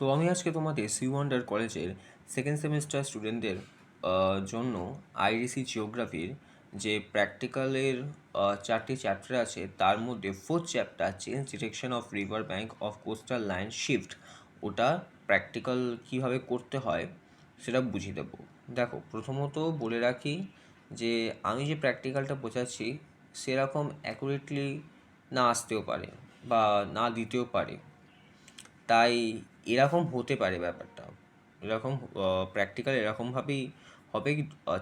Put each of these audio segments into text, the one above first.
তো আমি আজকে তোমাদের সি ওয়ান্ডার কলেজের সেকেন্ড সেমিস্টার স্টুডেন্টদের জন্য আইডিসি জিওগ্রাফির যে প্র্যাকটিক্যালের 4টি চ্যাপ্টার আছে তার মধ্যে fourth chapter change direction of river bank of coastal line shift, ওটা প্র্যাকটিক্যাল কীভাবে করতে হয় সেটা বুঝিয়ে দেবো। দেখো, প্রথমত বলে রাখি যে আমি যে প্র্যাকটিক্যালটা বোঝাচ্ছি সেরকম অ্যাকুরেটলি না আসতেও পারে বা না দিতেও পারে, তাই এরকম হতে পারে ব্যাপারটা। এরকম প্র্যাকটিক্যাল এরকমভাবেই হবে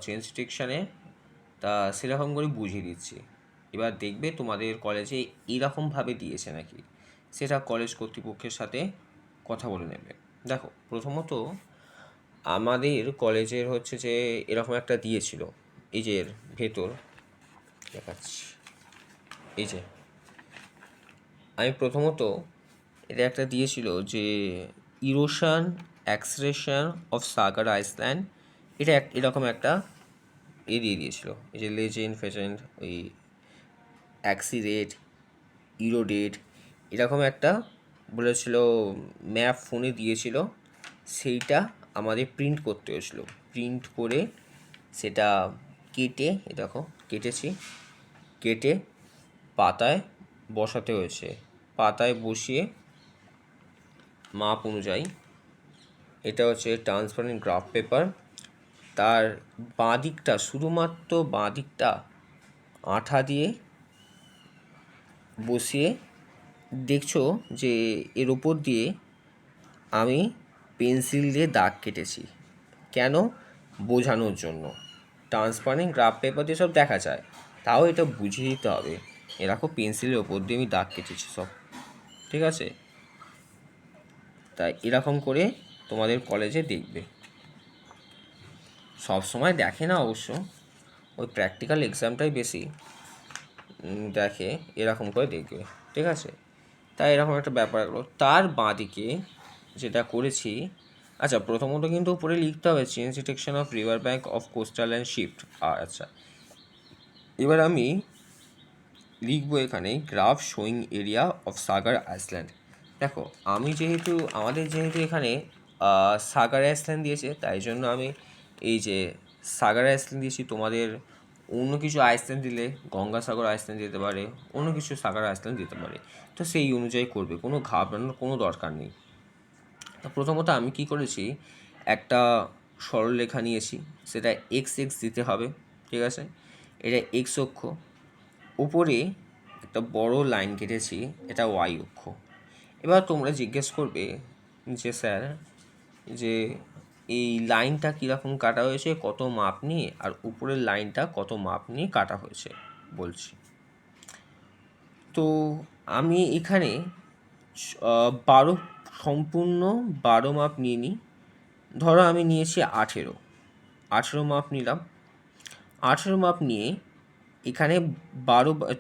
চেঞ্জ ডিরেকশানে, তা সেরকম করে বুঝিয়ে দিচ্ছি। এবার দেখবে তোমাদের কলেজে এরকমভাবে দিয়েছে নাকি, সেটা কলেজ কর্তৃপক্ষের সাথে কথা বলে নেবে। দেখো, প্রথমত আমাদের কলেজের হচ্ছে যে এরকম একটা দিয়েছিল, এই যে এর ভেতর দেখাচ্ছি, এই যে আমি প্রথমত এটা একটা দিয়েছিল যে erosion acceleration of Sagar Iceland, এটা এরকম একটা দিয়ে দিয়েছিল, এই যে লেজেন্ড ফেজেন্ড ওই অ্যাক্সিরেট ইরোডেট এরকম একটা বলেছিল, ম্যাপ ফোনে দিয়েছিল, সেইটা আমাদের প্রিন্ট করতে হয়েছিল। প্রিন্ট করে সেটা কেটে, দেখো কেটেছি, কেটে পাতায় বসাতে হয়েছে। পাতায় বসিয়ে মাপ অনুযায়ী, এটা হচ্ছে ট্রান্সপারেন্ট গ্রাফ পেপার, তার বাঁ দিকটা, শুধুমাত্র বাঁ দিকটা আঠা দিয়ে বসিয়ে দেখছো যে এর ওপর দিয়ে আমি পেন্সিল দিয়ে দাগ কেটেছি। কেন? বোঝানোর জন্য। ট্রান্সপারেন্ট গ্রাফ পেপার দিয়ে সব দেখা যায়, তাও এটা বুঝিয়ে দিতে হবে। এরকম পেন্সিলের ওপর দিয়ে আমি দাগ কেটেছি সব, ঠিক আছে? তাই এরকম করে তোমাদের কলেজে দেখবে, সব সময় দেখে না অবশ্য, ওই প্র্যাকটিক্যাল এক্সামটাই বেশি দেখে, এরকম করে দেখবে, ঠিক আছে? তাই এরকম একটা ব্যাপার হলো। তার বাঁদিকে যেটা করেছি, আচ্ছা প্রথমত কিন্তু উপরে লিখতে হবে change detection of river bank of coastal and shift. আচ্ছা, এবার আমি লিখবো এখানে graph showing area of Sagar island. দেখো, আমাদের যেহেতু এখানে সাগার আইসল্যান্ড দিয়েছে, তাই জন্য আমি এই যে সাগার আইসল্যান্ড দিয়েছি। তোমাদের অন্য কিছু আইসল্যান্ড দিলে গঙ্গাসাগর আইসল্যান্ড দিতে পারে, অন্য কিছু সাগার আইসল্যান্ড দিতে পারে, তো সেই অনুযায়ী করবে, কোনো ঘাবড়ানোর কোনো দরকার নেই। তো প্রথমত আমি কি করেছি, একটা সরলরেখা নিয়েছি, সেটা এক্স এক্স দিতে হবে, ঠিক আছে? এটা এক্স অক্ষ, উপরে একটা বড় লাইন কেটেছি, এটা ওয়াই অক্ষ। এবার তোমরা জিজ্ঞেস করবে যে স্যার, যে এই লাইনটা কীরকম কাটা হয়েছে, কত মাপ নিয়ে, আর উপরের লাইনটা কত মাপ নিয়ে কাটা হয়েছে বলছি। তো আমি এখানে 12 সম্পূর্ণ 12 মাপ নিয়ে নিই। ধরো আমি নিয়েছি 18 মাপ নিলাম। 18 মাপ নিয়ে এখানে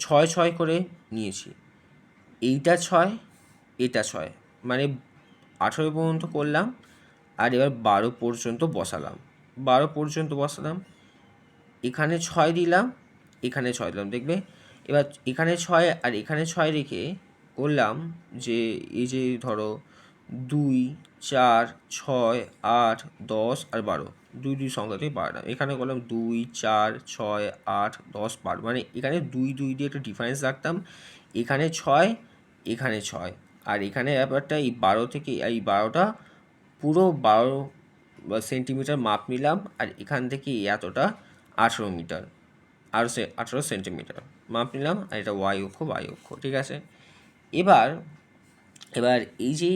6 করে নিয়েছি, এইটা 6, এটা 6, মানে 18 পর্যন্ত করলাম, আর এবার 12 পর্যন্ত বসালাম। 12 পর্যন্ত বসালাম, এখানে 6 দিলাম, এখানে 6 দিলাম, দেখবে এবার এখানে 6 আর এখানে 6 রেখে করলাম যে এই যে ধরো 2, 4, 6, 8, 10 আর 12, 2 সংখ্যা থেকে 12, এখানে করলাম 2, 4, 6, 8, 10, 12, মানে এখানে 2 দিয়ে একটা ডিফারেন্স রাখতাম, এখানে 6, এখানে 6, আর এখানে ব্যাপারটা এই 12 থেকে এই 12টা পুরো 12 সেন্টিমিটার মাপ নিলাম, আর এখান থেকে এতটা 18 মিটার, আর 18 সেন্টিমিটার মাপ নিলাম, আর এটা ওয়াই অক্ষ, ঠিক আছে? এবার এই যে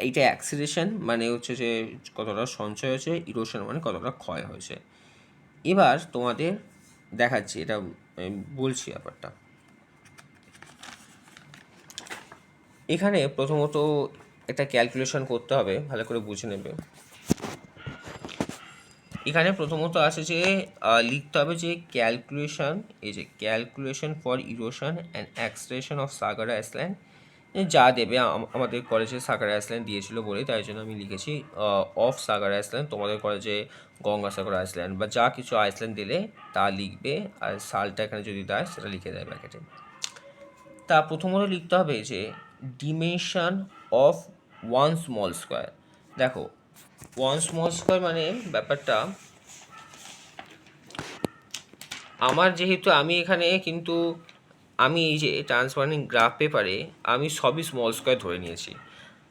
এইটা অ্যাক্সিলারেশন মানে হচ্ছে যে কতটা সঞ্চয় হয়েছে, ইরোশন মানে কতটা ক্ষয় হয়েছে। এবার তোমাদের দেখাচ্ছি, এটা বলছি ব্যাপারটা। এখানে প্রথমত একটা ক্যালকুলেশন করতে হবে, ভালো করে বুঝে নেবে। এখানে প্রথমত আছে যে লিখতে হবে যে ক্যালকুলেশন, এই যে calculation for erosion and acceleration of Sagar island, যা দেবে আমাদের কলেজে সাগার আইসল্যান্ড দিয়েছিল বলে তাই জন্য আমি লিখেছি অফ সাগার আইসল্যান্ড। তোমাদের কলেজে গঙ্গাসাগর আইসল্যান্ড বা যা কিছু আইসল্যান্ড দিলে তা লিখবে, আর সালটা এখানে যদি দেয় সেটা লিখে দেয় ব্র্যাকেটে। তা প্রথমত লিখতে হবে যে dimension of one small square, দেখো, ওয়ান স্মল স্কোয়ার মানে ব্যাপারটা, আমার যেহেতু আমি এখানে কিন্তু আমি এই যে ট্রান্সফারিং গ্রাফ পেপারে আমি সবই স্মল স্কোয়ার ধরে নিয়েছি।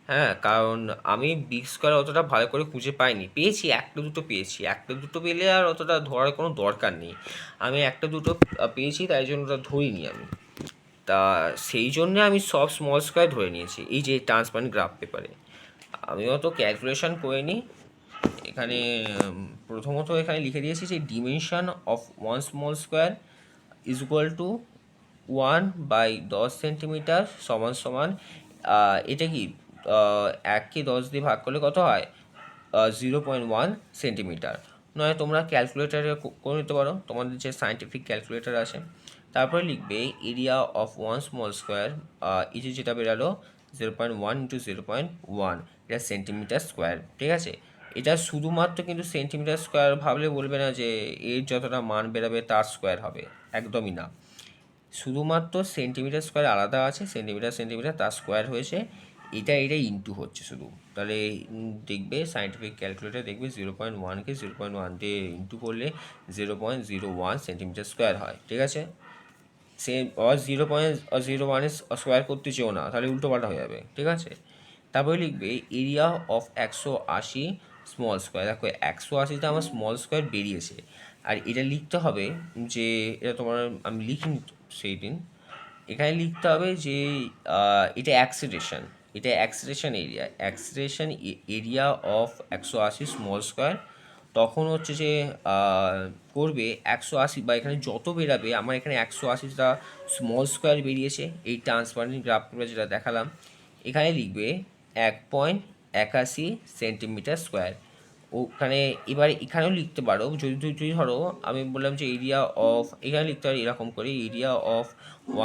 হ্যাঁ, কারণ আমি বিগ স্কোয়ার অতটা ভালো করে খুঁজে পাইনি, পেয়েছি একটা দুটো পেয়েছি, একটা দুটো পেলে আর অতটা ধরার কোনো দরকার নেই। আমি একটা দুটো পেয়েছি, তাই জন্য ওটা ধরিনি আমি। তা সেই জন্যে আমি সব স্মল স্কোয়ার ধরে নিয়েছি এই যে ট্রান্সপারেন্ট গ্রাফ পেপারে। আমি অত ক্যালকুলেশন করিনি এখানে। প্রথমত এখানে লিখে দিয়েছি যে dimension of one small square is equal to 1/10 centimetre সমান সমান, এটা কি 1কে 10 দিয়ে ভাগ করলে কত হয়, 0.1 সেন্টিমিটার। নয় তোমরা ক্যালকুলেটারে করে নিতে পারো, তোমাদের যে সায়েন্টিফিক ক্যালকুলেটার আছে। তারপরে লিখবে area of one small square, এই যে যেটা বেরালো 0.1 × 0.1, এটা সেন্টিমিটার স্কোয়ার। ঠিক আছে, এটা শুধুমাত্র কিন্তু সেন্টিমিটার স্কোয়ার ভাবলে বলবে না যে এর যতটা মান বেরাবে তার স্কোয়ার হবে, একদমই না। শুধুমাত্র সেন্টিমিটার স্কোয়ার আলাদা আছে, সেন্টিমিটার সেন্টিমিটার তার স্কোয়ার হয়েছে, এটা ইন্টু হচ্ছে শুধু। তাহলে দেখবে সায়েন্টিফিক ক্যালকুলেটার দেখবে 0.1কে 0.1 দিয়ে ইন্টু করলে 0.01 সেন্টিমিটার স্কোয়ার হয়। ঠিক আছে, সে 0.01 স্কোয়ার করতে চেও না, তাহলে উল্টো পাল্টা হয়ে যাবে। ঠিক আছে, তারপরে লিখবে এরিয়া অফ 180 স্মল স্কোয়ার। দেখো 180টা আমার স্মল স্কোয়ার বেরিয়েছে, আর এটা লিখতে হবে যে, এটা তোমার আমি লিখিনি সেই দিন, এখানে লিখতে হবে যে এটা অ্যাক্সিলেরেশন, এটা acceleration area, acceleration area of 180 small square. তখন হচ্ছে যে করবে 180, বা এখানে যত বেরাবে, আমার এখানে 180টা স্মল স্কোয়ার বেরিয়েছে এই ট্রান্সপারেন্ট গ্রাফটা যেটা দেখালাম। এখানে লিখবে 1.81 সেন্টিমিটার স্কোয়ার। ওখানে এবার এখানেও লিখতে পারো, যদি যদি ধরো আমি বললাম যে এরিয়া অফ, এখানে লিখতে পারি এরকম করে এরিয়া অফ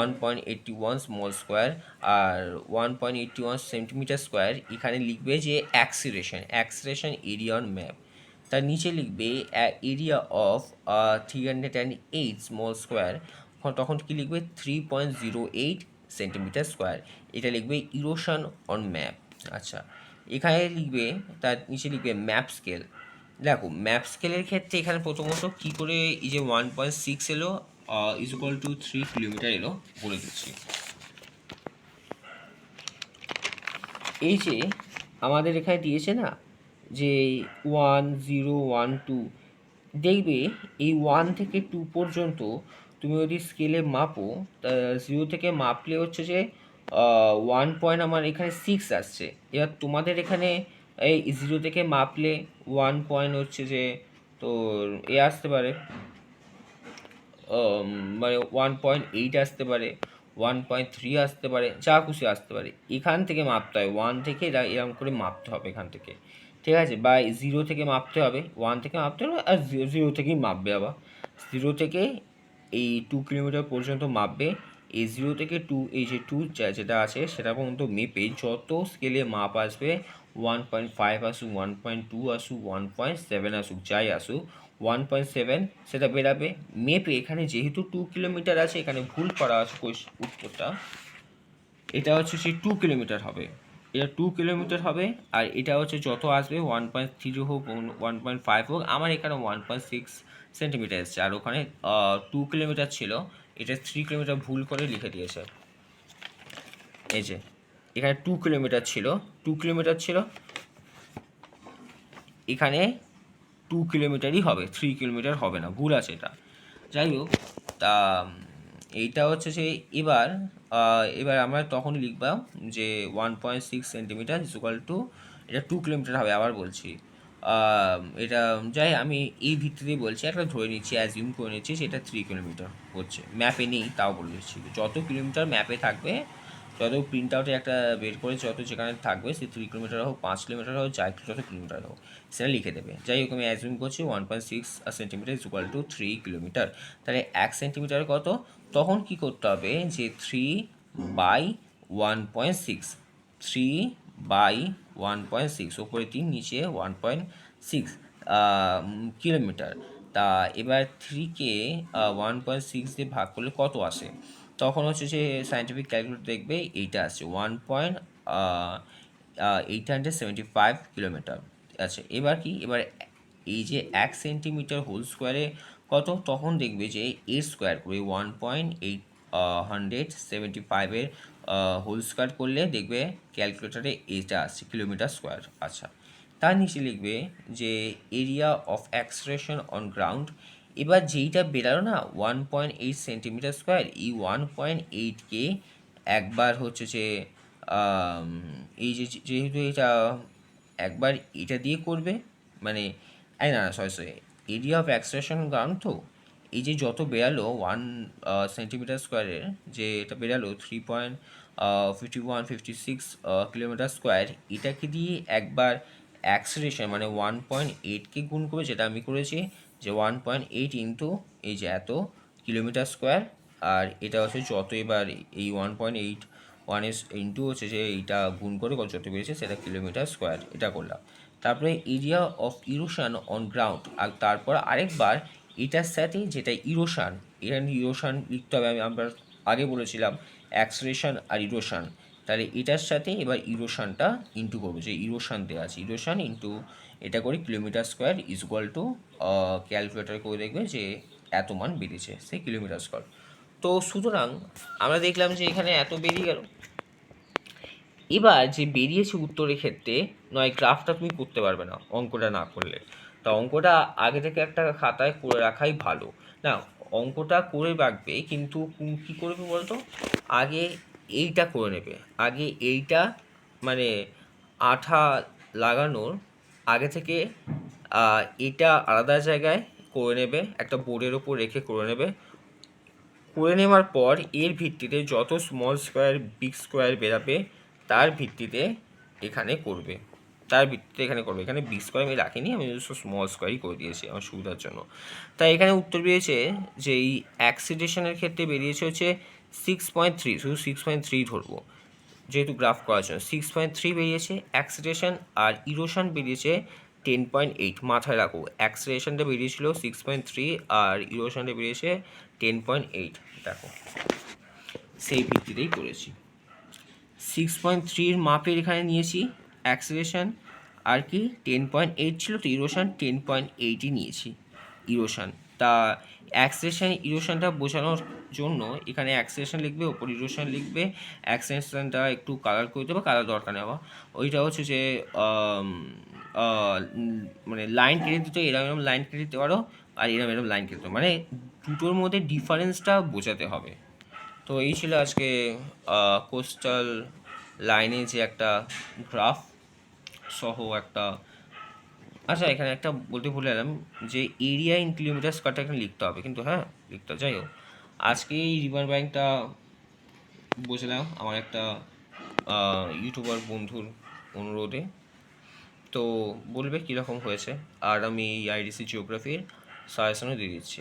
1.81 স্মল স্কোয়ার আর 1.81 সেন্টিমিটার স্কোয়ার। এখানে লিখবে যে acceleration, acceleration area on map. তার নিচে লিখবে এরিয়া অফ 308 স্মল স্কোয়ার, তখন কি লিখবে 3.08 সেন্টিমিটার স্কোয়ার। এটা লিখবে ইরোশন অন ম্যাপ। আচ্ছা, এখানে লিখবে, তার নিচে লিখবে ম্যাপ স্কেল। দেখো ম্যাপ স্কেলের ক্ষেত্রে এখানে প্রথমত কী করে এই যে 1.6 এলো ইজ ইকুয়াল টু 3 কিলোমিটার এলো বলে দিচ্ছি। এই যে আমাদের এখানে দিয়েছে না যে 1, 0, 1, 2, দেখবে এই 1 থেকে 2 পর্যন্ত তুমি যদি স্কেলে মাপো, তা 0 থেকে মাপলে হচ্ছে যে 1 আমার এখানে 6 আসছে। এবার তোমাদের এখানে এই 0 থেকে মাপলে 1 হচ্ছে যে তোর আসতে পারে, মানে 1.8 আসতে পারে, 1.3 আসতে পারে, যা খুশি আসতে পারে। এখান থেকে মাপতে হয়, 1 থেকে এরকম করে মাপতে হবে এখান থেকে। ঠিক আছে, বা 0 থেকে মাপতে হবে, 1 থেকে মাপতে হবে, আর 0 থেকেই মাপবে আবার। 0 থেকে এই 2 কিলোমিটার পর্যন্ত মাপবে। এই 0 থেকে 2, এই যে 2 যেটা আছে সেটা পর্যন্ত মেপে যত স্কেলে মাপ আসবে, 1.5 আসুক, 1.2 আসুক, 1.7 আসুক, যাই আসুক, 1.7 সেটা বেরাবে মেপে। এখানে যেহেতু 2 কিলোমিটার আছে, এখানে ভুল করা আছে উত্তরটা, এটা হচ্ছে সেই 2 কিলোমিটার হবে, এটা 2 কিলোমিটার হবে। আর এটা হচ্ছে যত আসবে 1.3 হোক, 1.5 হোক, আমার এখানে 1.6 সেন্টিমিটার এসছে, আর ওখানে 2 কিলোমিটার ছিল, এটা 3 কিলোমিটার ভুল করে লিখে দিয়েছে। এই যে এখানে 2 কিলোমিটার ছিল, 2 কিলোমিটার ছিল, এখানে 2 কিলোমিটারই হবে, 3 কিলোমিটার হবে না, ভুল আছে এটা। যাই হোক, তা এইটা হচ্ছে যে এবার আমরা তখন লিখবা যে 1.6 সেন্টিমিটার ইকুয়াল টু, এটা 2 কিলোমিটার হবে, আবার বলছি। এটা যাই আমি এই ভিত্তিতেই বলছি, একটা ধরে নিচ্ছি, অ্যাজিউম করে নিচ্ছি সেটা 3 কিলোমিটার হচ্ছে, ম্যাপে নেই তাও বলে দিচ্ছি। যত কিলোমিটার ম্যাপে থাকবে, যত প্রিন্ট আউটে একটা বের করে যত যেখানে থাকবে, সে 3 কিলোমিটার হোক, 5 কিলোমিটার হোক, যাই যত কিলোমিটার হোক, সেটা লিখে দেবে। যাই হোক, আমি অ্যাজিউম করছি 1.6 সেন্টিমিটার ইকুয়াল টু 3 কিলোমিটার। তাহলে 1 সেন্টিমিটার কত, তখন কি করতে হবে যে 3/1.6, 3/1.6, ওপরে 3 নিচে 1.6 কিলোমিটার। তা এবার 3কে 1.6 দিয়ে ভাগ করলে কত আসে, তখন হচ্ছে যে সায়েন্টিফিক ক্যালকুলেটর দেখবে এইটা আসছে 875 কিলোমিটার। আচ্ছা, এবার কি, এবার এই যে 1 সেন্টিমিটার হোল স্কোয়ারে কত, তখন দেখবে যে এর স্কোয়ার করে 1.875-এর হোল স্কোয়ার করলে দেখবে ক্যালকুলেটারে এটা আসছে কিলোমিটার স্কোয়ার। আচ্ছা, তার নিচে লিখবে যে area of acceleration on ground. এবার যেইটা বেরালো না 1.8 সেন্টিমিটার স্কোয়ার, এই 1.8কে একবার হচ্ছে যে এই যে যেহেতু এটা একবার এটা দিয়ে করবে, মানে এই না sorry sorry, area of acceleration ground, তো এই যে যত বেরালো 1 সেন্টিমিটার স্কোয়ারের, যে এটা বেরালো 3.5156 কিলোমিটার স্কোয়ার, এটাকে দিয়ে একবার অ্যাক্সিলারেশন মানে 1.8কে গুণ করবে, যেটা আমি করেছি, যে 1.8 ইন্টু এই যে এত কিলোমিটার স্কোয়ার, আর এটা হচ্ছে যত, এবার এই 1.8 ইন্টু হচ্ছে যে এইটা গুণ করে যত বেরিয়েছে সেটা কিলোমিটার স্কোয়ার, এটা করলাম। তারপরে area of erosion on ground, আর তারপর আরেকবার এটার সাথে যেটা ইরোশন, এখানে ইরোশন লিখতে হবে, আমরা আগে বলেছিলাম অ্যাক্সিলারেশন আর ইরোশন, তাহলে এটার সাথে এবার ইরোশনটা ইন্টু করবো, যে ইরোশন দেওয়া আছে, ইরোশন ইন্টু এটা করে kilometre square is equal to, calculator করে দেখবে যে এত মান বেরিয়েছে, সেই কিলোমিটার স্কোয়ার। তো সুতরাং আমরা দেখলাম যে এখানে এত বেরিয়ে গেল। এবার যে বেরিয়েছে উত্তরের ক্ষেত্রে, নয় গ্রাফটা তুমি করতে পারবে না অঙ্কটা না করলে, তা অঙ্কটা আগে থেকে একটা খাতায় করে রাখাই ভালো। না, অঙ্কটা করে রাখবে, কিন্তু কী করবে বলতো, আগে এইটা করে নেবে, আগে এইটা মানে আঠা লাগানোর আগে থেকে এটা আলাদা জায়গায় করে নেবে, একটা বোর্ডের ওপর রেখে করে নেবে। করে নেওয়ার পর এর ভিত্তিতে যত স্মল স্কোয়ার বিগ স্কোয়ার বেরাবে তার ভিত্তিতে এখানে করবে, এখানে বিগ স্কোয়ার আমি রাখিনি, আমি স্মল স্কোয়ারই করে দিয়েছি আমার সুবিধার জন্য। তাই এখানে উত্তর বেরিয়েছে যে এই অ্যাক্সিলারেশনের ক্ষেত্রে বেরিয়েছে হচ্ছে 6.3, শুধু 6.3 ধরবো যেহেতু গ্রাফ করার জন্য, 6.3 বেরিয়েছে অ্যাক্সিলারেশন, আর ইরোশন বেরিয়েছে 10.8। মাথায় রাখো, অ্যাক্সিলারেশনটা বেরিয়েছিল 6.3 আর ইরোশনটা বেরিয়েছে 10.8। দেখো সেই ভিত্তিতেই করেছি। 6.3-র মাপের এখানে নিয়েছি অ্যাক্সিলারেশন, আর কি 10.8 ছিল, তো ইরোশন 10.8ই নিয়েছি ইরোশন। তা অ্যাক্সিলারেশন ইরোশনটা বোঝানোর জন্য এখানে অ্যাক্সিলারেশন লিখবে, ওপর ইরোশন লিখবে। অ্যাক্সিলারেশনটা একটু কালার করে দেবো, কালার দরকার নেওয়া, ওইটা হচ্ছে যে মানে লাইন কেটে দিতে, এরকম লাইন কেটে দিতে পারো, আর এরকম লাইন কেটে দিতে, মানে দুটোর মধ্যে ডিফারেন্সটা বোঝাতে হবে। তো এই ছিল আজকে কোস্টাল লাইনে যে একটা গ্রাফ সহ একটা। আচ্ছা, এখানে একটা বলতে ভুলে গেলাম যে এরিয়া ইন কিলোমিটার স্কোয়ারটা এখানে লিখতে হবে, কিন্তু হ্যাঁ লিখতে যাই হোক, আজকে এই রিভার ব্যাঙ্কটা বুঝলাম আমার একটা ইউটিউবার বন্ধুর অনুরোধে, তো বলবে কীরকম হয়েছে, আর আমি এই আইডিসি জিওগ্রাফির সাজেশনও দিয়ে দিচ্ছি।